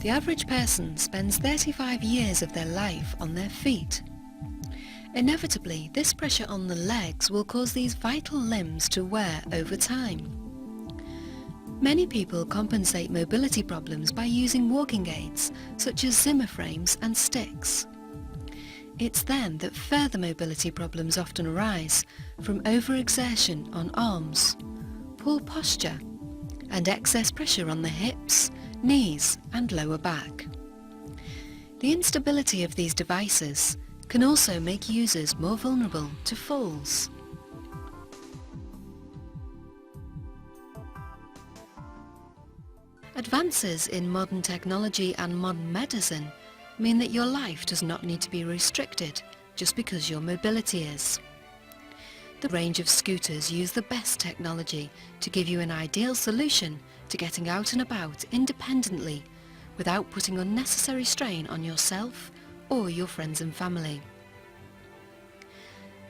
The average person spends 35 years of their life on their feet. Inevitably, this pressure on the legs will cause these vital limbs to wear over time. Many people compensate mobility problems by using walking aids, such as Zimmer frames and sticks. It's then that further mobility problems often arise from overexertion on arms, poor posture, and excess pressure on the hips, knees and lower back. The instability of these devices can also make users more vulnerable to falls. Advances in modern technology and modern medicine mean that your life does not need to be restricted just because your mobility is. The range of scooters use the best technology to give you an ideal solution to getting out and about independently without putting unnecessary strain on yourself or your friends and family.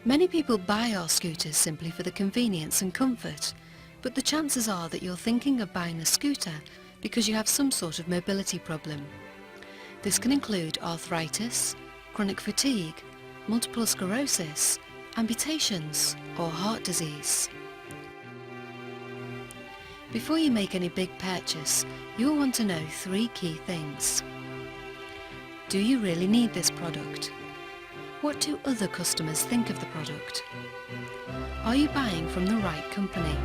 Many people buy our scooters simply for the convenience and comfort, but the chances are that you're thinking of buying a scooter because you have some sort of mobility problem. This can include arthritis, chronic fatigue, multiple sclerosis, amputations or heart disease. Before you make any big purchase, you'll want to know 3 key things. Do you really need this product? What do other customers think of the product? Are you buying from the right company?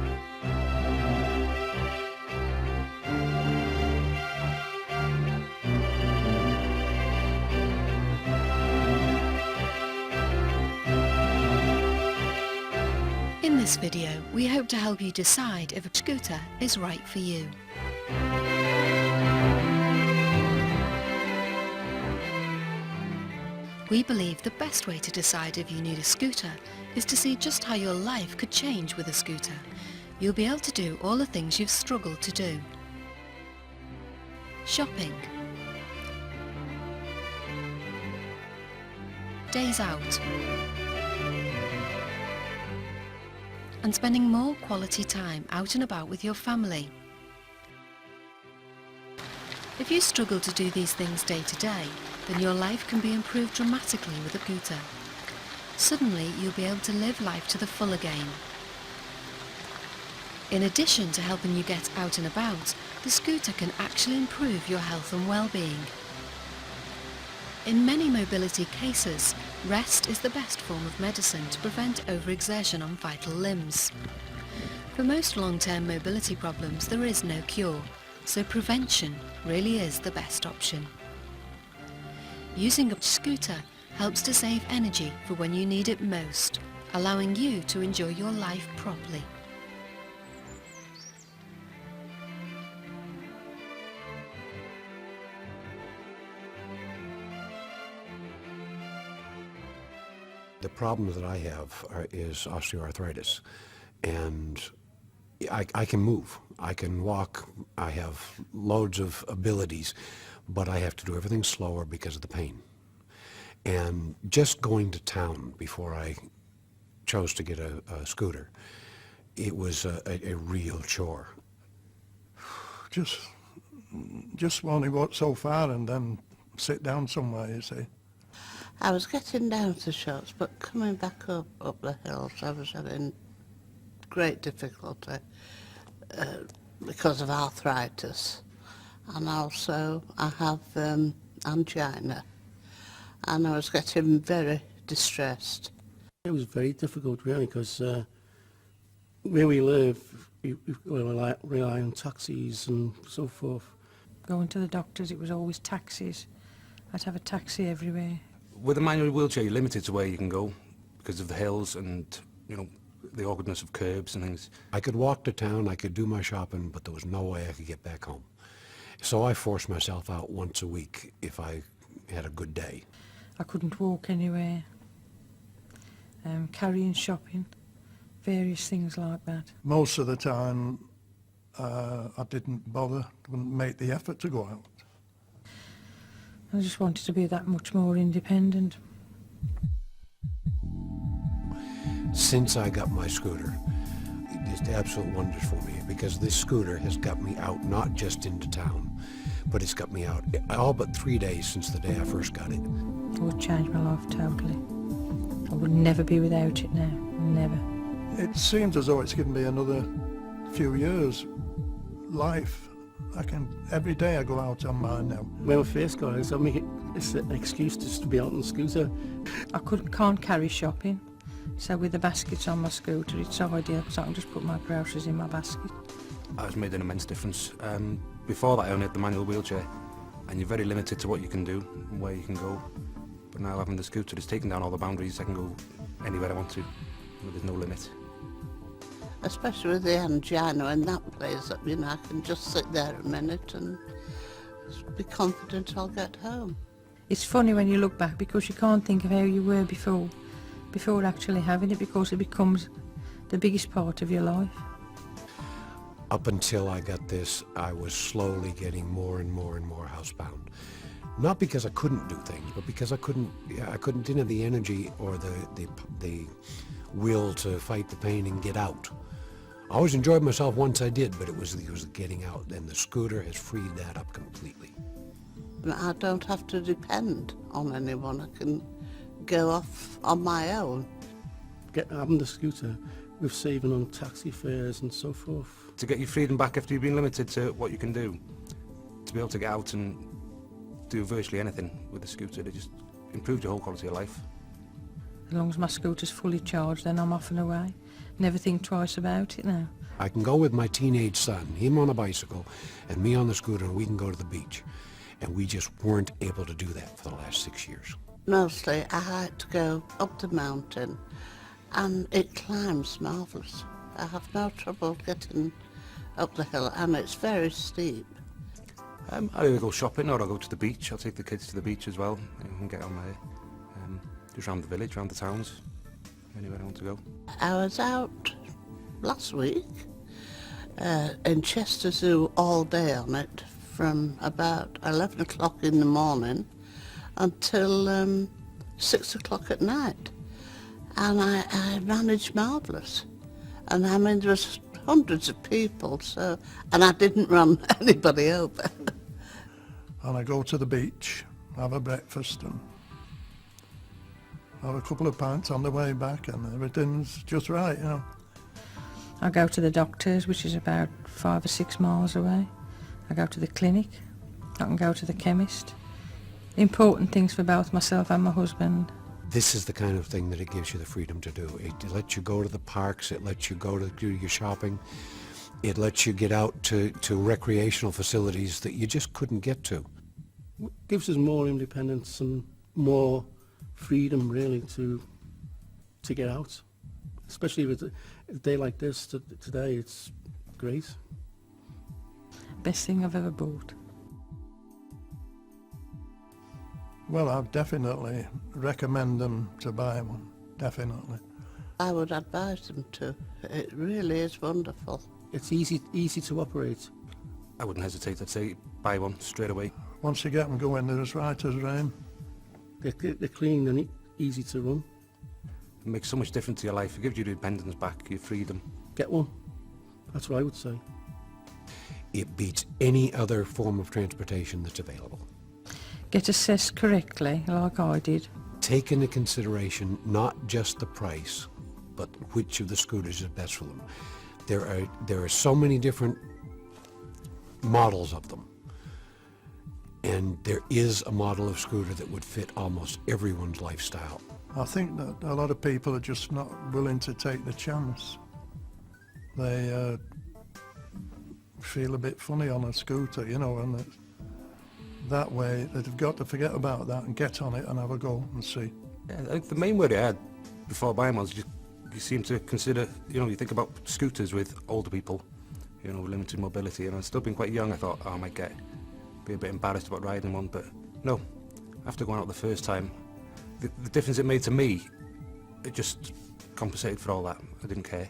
In this video, we hope to help you decide if a scooter is right for you. We believe the best way to decide if you need a scooter is to see just how your life could change with a scooter. You'll be able to do all the things you've struggled to do. Shopping. Days out. And spending more quality time out and about with your family. If you struggle to do these things day to day, then your life can be improved dramatically with a scooter. Suddenly, you'll be able to live life to the full again. In addition to helping you get out and about, the scooter can actually improve your health and well-being. In many mobility cases, rest is the best form of medicine to prevent overexertion on vital limbs. For most long-term mobility problems, there is no cure, so prevention really is the best option. Using a scooter helps to save energy for when you need it most, allowing you to enjoy your life properly. The problem that I have is osteoarthritis, and I can move, I can walk, I have loads of abilities, but I have to do everything slower because of the pain. And just going to town before I chose to get a scooter, it was a real chore. Just want to go so far and then sit down somewhere, you see. I was getting down to shops, but coming back up the hills, I was having great difficulty because of arthritis. And also I have angina, and I was getting very distressed. It was very difficult really, because where we live, we rely on taxis and so forth. Going to the doctors, it was always taxis. I'd have a taxi everywhere. With a manual wheelchair, you're limited to where you can go because of the hills and, you know, the awkwardness of curbs and things. I could walk to town, I could do my shopping, but there was no way I could get back home. So I forced myself out once a week if I had a good day. I couldn't walk anywhere. Carrying shopping, various things like that. Most of the time, I didn't bother, wouldn't make the effort to go out. I just wanted to be that much more independent. Since I got my scooter, it's absolute wonders for me, because this scooter has got me out not just into town, but it's got me out. All but 3 days since the day I first got it. It would change my life totally. I would never be without it now. Never. It seems as though it's given me another few years life. Every day I go out on mine now. When we first got it, it's an excuse just to be out on the scooter. I can't carry shopping, so with the baskets on my scooter it's ideal because I can just put my groceries in my basket. It's made an immense difference. Before that I only had the manual wheelchair, and you're very limited to what you can do and where you can go. But now having the scooter, it's taken down all the boundaries. I can go anywhere I want to. There's no limit. Especially with the angina and that place, you know, I can just sit there a minute and be confident I'll get home. It's funny when you look back because you can't think of how you were before actually having it, because it becomes the biggest part of your life. Up until I got this, I was slowly getting more and more and more housebound. Not because I couldn't do things, but because didn't have the energy or the will to fight the pain and get out. I always enjoyed myself once I did, but it was getting out, and the scooter has freed that up completely. I don't have to depend on anyone. I can go off on my own. Having the scooter, with saving on taxi fares and so forth. To get your freedom back after you've been limited to what you can do, to be able to get out and do virtually anything with the scooter, it just improved your whole quality of life. As long as my scooter's fully charged, then I'm off and away. Never think twice about it now. I can go with my teenage son, him on a bicycle, and me on the scooter, and we can go to the beach. And we just weren't able to do that for the last 6 years. Mostly I had to go up the mountain, and it climbs marvellous. I have no trouble getting up the hill, and it's very steep. I either go shopping or I'll go to the beach. I'll take the kids to the beach as well and get on there. Just around the village, around the towns, anywhere I want to go. I was out last week in Chester Zoo all day on it, from about 11 o'clock in the morning until 6 o'clock at night. And I managed marvellous. And I mean, there was hundreds of people, and I didn't run anybody over. And I go to the beach, have a breakfast and have a couple of pints on the way back, and everything's just right, you know. I go to the doctor's, which is about 5 or 6 miles away. I go to the clinic. I can go to the chemist. Important things for both myself and my husband. This is the kind of thing that it gives you the freedom to do. It lets you go to the parks, it lets you go to do your shopping, it lets you get out to recreational facilities that you just couldn't get to. It gives us more independence and more freedom, really, to get out. Especially with a day like this today, it's great. Best thing I've ever bought. Well, I'd definitely recommend them to buy one, definitely. I would advise them to. It really is wonderful. It's easy to operate. I wouldn't hesitate. I'd say buy one straight away. Once you get them going, they're as right as rain. They're clean and easy to run. It makes so much difference to your life. It gives you your independence back, your freedom. Get one. That's what I would say. It beats any other form of transportation that's available. Get assessed correctly, like I did. Take into consideration not just the price, but which of the scooters is best for them. There are so many different models of them, and there is a model of scooter that would fit almost everyone's lifestyle. I think that a lot of people are just not willing to take the chance. They feel a bit funny on a scooter, you know, and that way they've got to forget about that and get on it and have a go and see. Yeah, I think the main worry I had before buying one was you seem to consider, you think about scooters with older people, with limited mobility, and I've still been quite young. I thought, I might be a bit embarrassed about riding one, but no, after going out the first time, the difference it made to me, it just compensated for all that. I didn't care.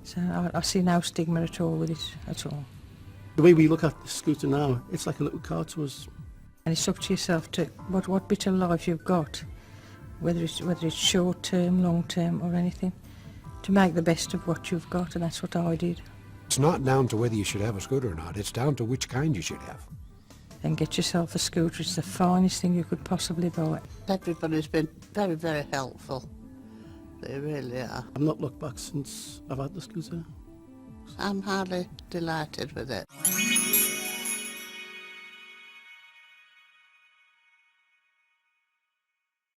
So I see no stigma at all with it, at all. The way we look at the scooter now, it's like a little car to us. And it's up to yourself to what bit of life you've got, whether it's short term, long term, or anything, to make the best of what you've got, and that's what I did. It's not down to whether you should have a scooter or not. It's down to which kind you should have. then get yourself a scooter. It's the finest thing you could possibly buy. Everybody's been very, very helpful. They really are. I've not looked back since I've had the scooter. I'm highly delighted with it.